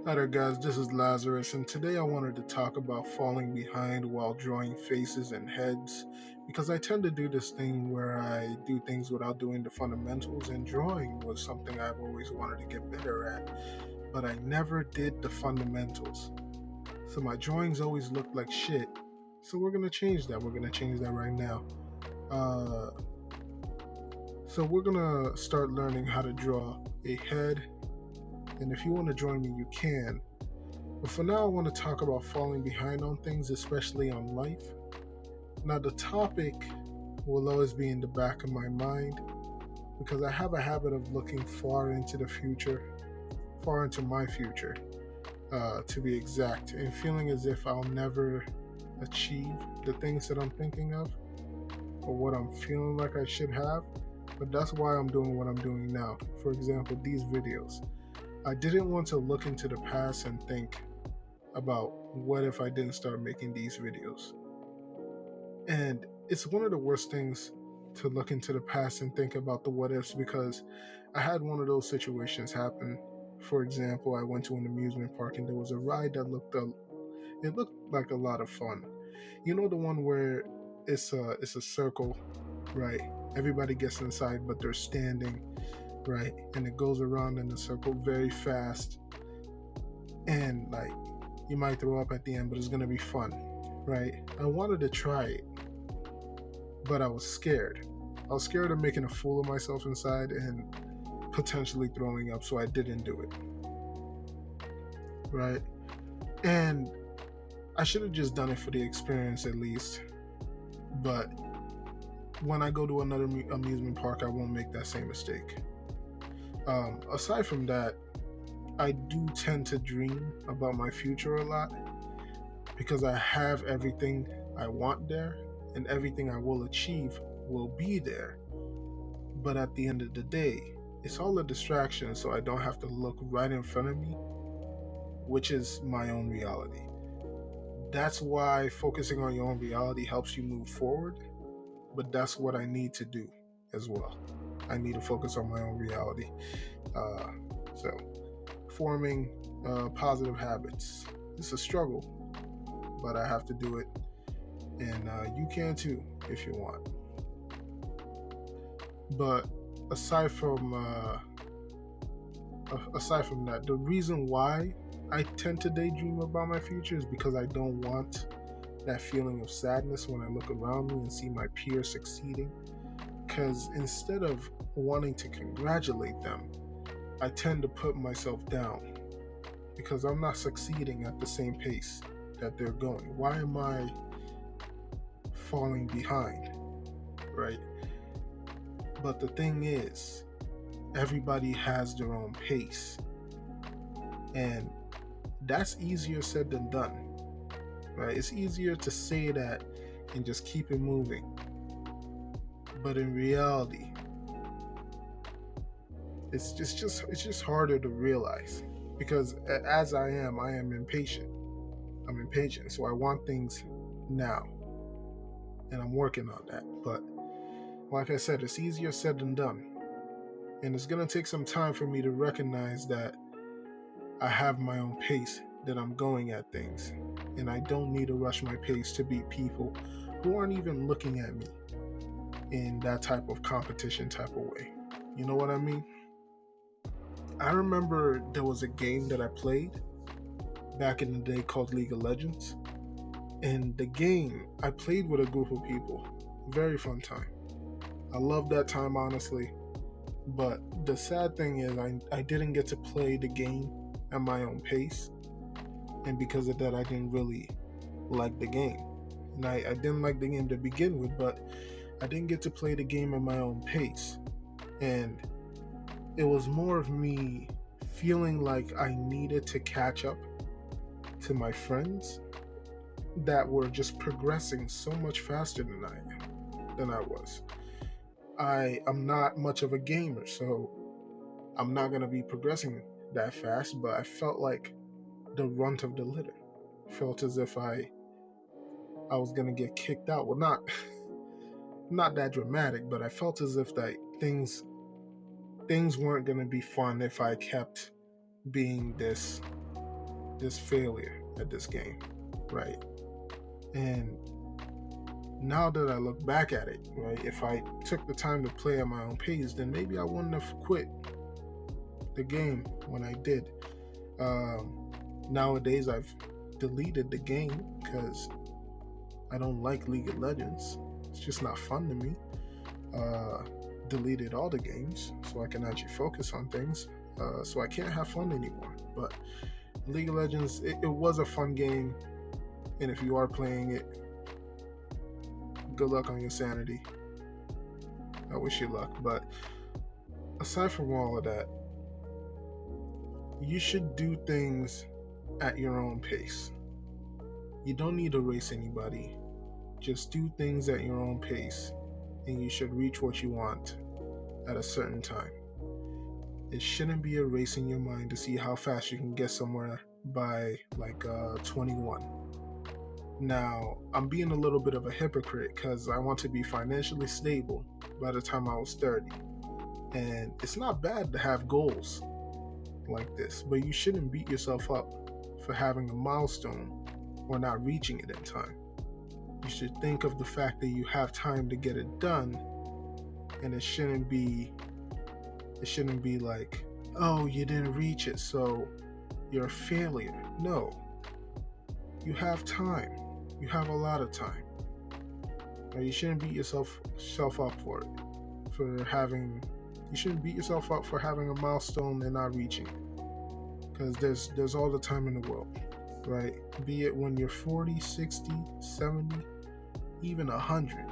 Hi there, guys. This is Lazarus, and today I wanted to talk about falling behind while drawing faces and heads because I tend to do this thing where I do things without doing the fundamentals, and drawing was something I've always wanted to get better at, but I never did the fundamentals. So my drawings always looked like shit. So we're gonna change that. We're gonna change that right now. Uh, so we're gonna start learning how to draw a head, and if you want to join me, you can. But for now, I want to talk about falling behind on things, especially on life. Now, the topic will always be in the back of my mind because I have a habit of looking far into the future, far into my future, to be exact, and feeling as if I'll never achieve the things that I'm thinking of or what I'm feeling like I should have. But that's why I'm doing what I'm doing now. For example, these videos. I didn't want to look into the past and think about what if I didn't start making these videos. And it's one of the worst things to look into the past and think about the what ifs because I had one of those situations happen. For example, I went to an amusement park and there was a ride that looked like a lot of fun. You know, the one where it's a circle, right? Everybody gets inside but they're standing, right? And it goes around in a circle very fast, and like you might throw up at the end, but it's gonna be fun, right? I wanted to try it, but I was scared. I was scared of making a fool of myself inside and potentially throwing up, so I didn't do it, right? And I should have just done it for the experience at least. But when I go to another amusement park, I won't make that same mistake. Aside from that, I do tend to dream about my future a lot because I have everything I want there and everything I will achieve will be there. But at the end of the day, it's all a distraction, so I don't have to look right in front of me, which is my own reality. That's why focusing on your own reality helps you move forward, but that's what I need to do as well. I need to focus on my own reality. So, forming positive habits. It's a struggle, but I have to do it, and you can too if you want. But aside from aside from that, the reason why I tend to daydream about my future is because I don't want that feeling of sadness when I look around me and see my peers succeeding. Because instead of wanting to congratulate them, I tend to put myself down because I'm not succeeding at the same pace that they're going. Why am I falling behind, right? But the thing is, everybody has their own pace, and that's easier said than done, right? It's easier to say that and just keep it moving, but in reality, it's just harder to realize because as I am impatient. I'm impatient, so I want things now, and I'm working on that. But like I said, it's easier said than done, and it's gonna take some time for me to recognize that I have my own pace, that I'm going at things, and I don't need to rush my pace to beat people who aren't even looking at me in that type of competition type of way. You know what I mean? I remember there was a game that I played back in the day called League of Legends. And the game, I played with a group of people. Very fun time. I loved that time, honestly. But the sad thing is, I didn't get to play the game at my own pace. And because of that, I didn't really like the game. And I didn't like the game to begin with, but I didn't get to play the game at my own pace. And it was more of me feeling like I needed to catch up to my friends that were just progressing so much faster than I was. I'm not much of a gamer, so I'm not gonna be progressing that fast, but I felt like the runt of the litter. Felt as if I was gonna get kicked out. Well, not that dramatic, but I felt as if that things weren't gonna be fun if I kept being this this failure at this game, right? And now that I look back at it, right, if I took the time to play at my own pace, then maybe I wouldn't have quit the game when I did. Nowadays, I've deleted the game because I don't like League of Legends. It's just not fun to me. Deleted all the games so I can actually focus on things. So I can't have fun anymore. But League of Legends, it was a fun game. And if you are playing it, good luck on your sanity. I wish you luck. But aside from all of that, you should do things at your own pace. You don't need to race anybody. Just do things at your own pace, and you should reach what you want at a certain time. It shouldn't be a race in your mind to see how fast you can get somewhere by 21. Now, I'm being a little bit of a hypocrite because I want to be financially stable by the time I was 30. And it's not bad to have goals like this, but you shouldn't beat yourself up for having a milestone or not reaching it in time. You should think of the fact that you have time to get it done, and it shouldn't be like, oh, you didn't reach it, so you're a failure. No. You have time. You have a lot of time. You shouldn't beat yourself up for it. You shouldn't beat yourself up for having a milestone and not reaching it. Because there's all the time in the world, right? Be it when you're 40, 60, 70, even 100.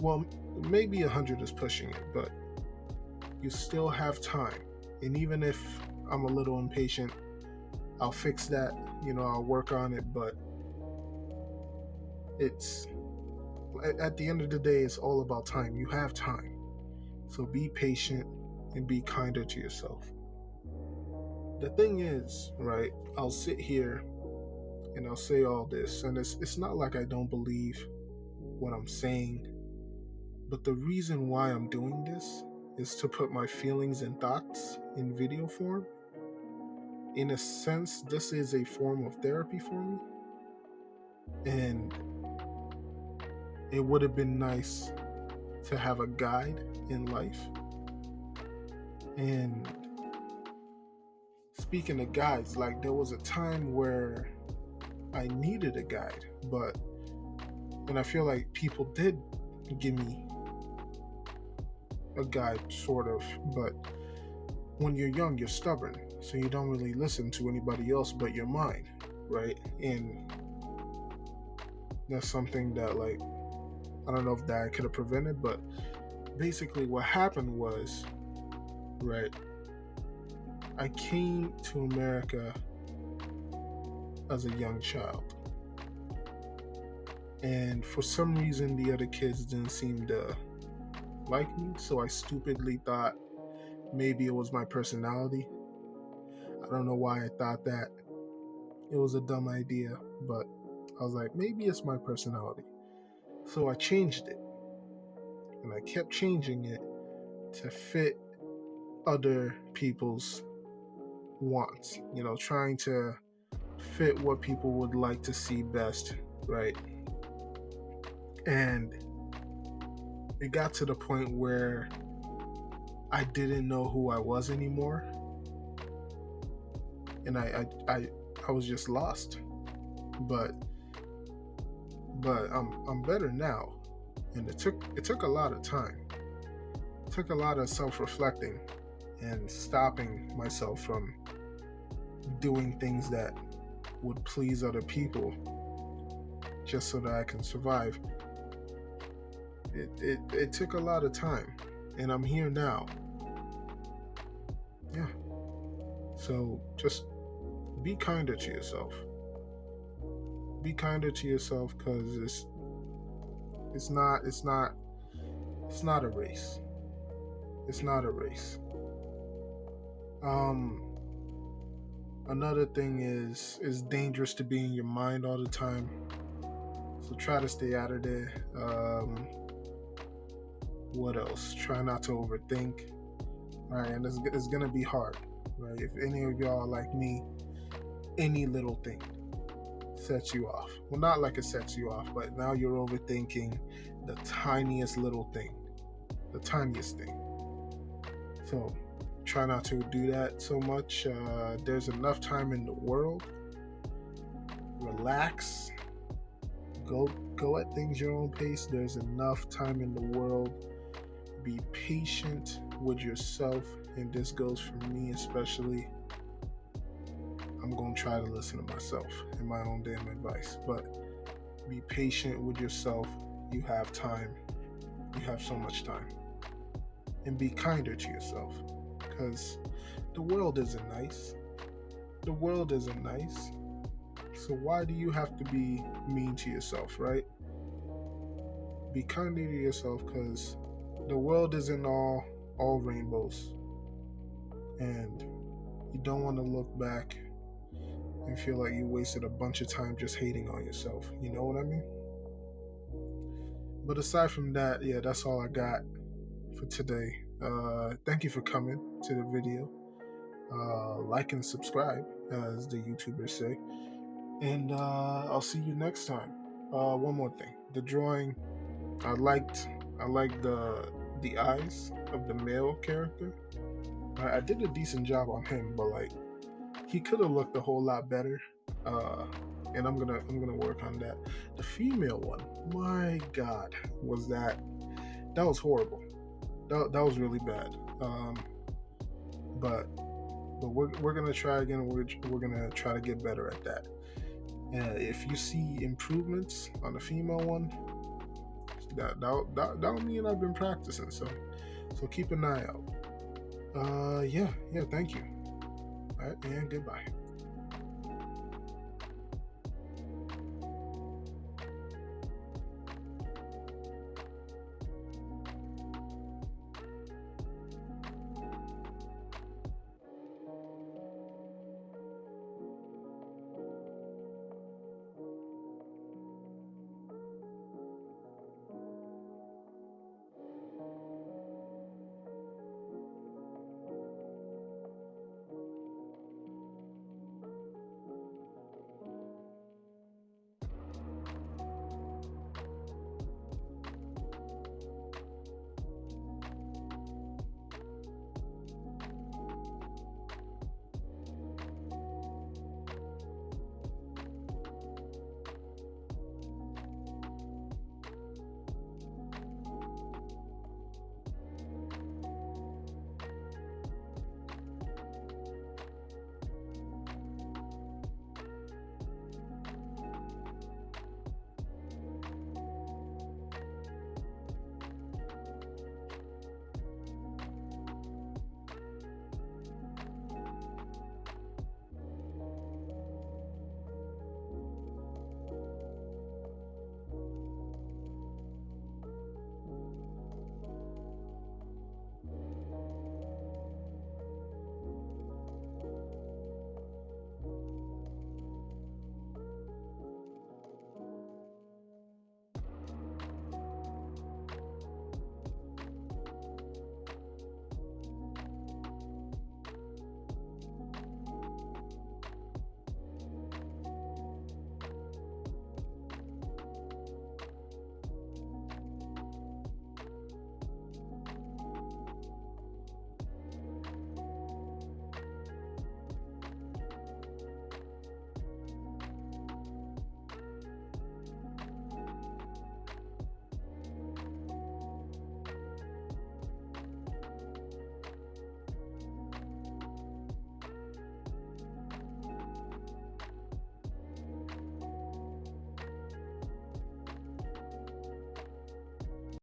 Well, maybe 100 is pushing it, but you still have time. And even if I'm a little impatient, I'll fix that. I'll work on it, but it's at the end of the day, it's all about time. You have time. So be patient and be kinder to yourself. The thing is, right, I'll sit here and I'll say all this, and it's not like I don't believe what I'm saying, but the reason why I'm doing this is to put my feelings and thoughts in video form. In a sense, this is a form of therapy for me, and it would have been nice to have a guide in life. And speaking of guides, there was a time where I needed a guide, and I feel like people did give me a guide, sort of, but when you're young, you're stubborn, so you don't really listen to anybody else but your mind, right? And that's something that, I don't know if that could have prevented, but basically what happened was, right, I came to America as a young child, and for some reason the other kids didn't seem to like me, so I stupidly thought maybe it was my personality. I don't know why I thought that. It was a dumb idea, but I was like, maybe it's my personality. So I changed it, and I kept changing it to fit other people's wants, trying to fit what people would like to see best, right? And it got to the point where I didn't know who I was anymore, and I was just lost. But I'm better now, and it took a lot of time. It took a lot of self-reflecting and stopping myself from doing things that would please other people just so that I can survive. It took a lot of time, and I'm here now. Yeah. So just be kinder to yourself. Be kinder to yourself, because it's not a race. It's not a race. Another thing is, it's dangerous to be in your mind all the time. So try to stay out of there. What else? Try not to overthink. Right, and it's gonna be hard. Right, if any of y'all are like me, any little thing sets you off. Well, not like it sets you off, but now you're overthinking the tiniest little thing, the tiniest thing. So try not to do that so much. There's enough time in the world. Relax. Go at things your own pace. There's enough time in the world. Be patient with yourself, and this goes for me especially. I'm going to try to listen to myself and my own damn advice, but be patient with yourself. You have time. You have so much time. And be kinder to yourself, because the world isn't nice. The world isn't nice. So why do you have to be mean to yourself, right? Be kinder to yourself, because the world isn't all rainbows. And you don't want to look back and feel like you wasted a bunch of time just hating on yourself. You know what I mean? But aside from that, yeah, that's all I got for today. Thank you for coming to the video. Like and subscribe, as the YouTubers say. And I'll see you next time. One more thing. The drawing, I liked the eyes of the male character. I did a decent job on him, but like he could have looked a whole lot better. And I'm gonna work on that. The female one, my God, that was horrible. That was really bad. But we're gonna try again. We're gonna try to get better at that. If you see improvements on the female one, that'll mean I've been practicing. So keep an eye out. Yeah. Thank you. All right, and goodbye.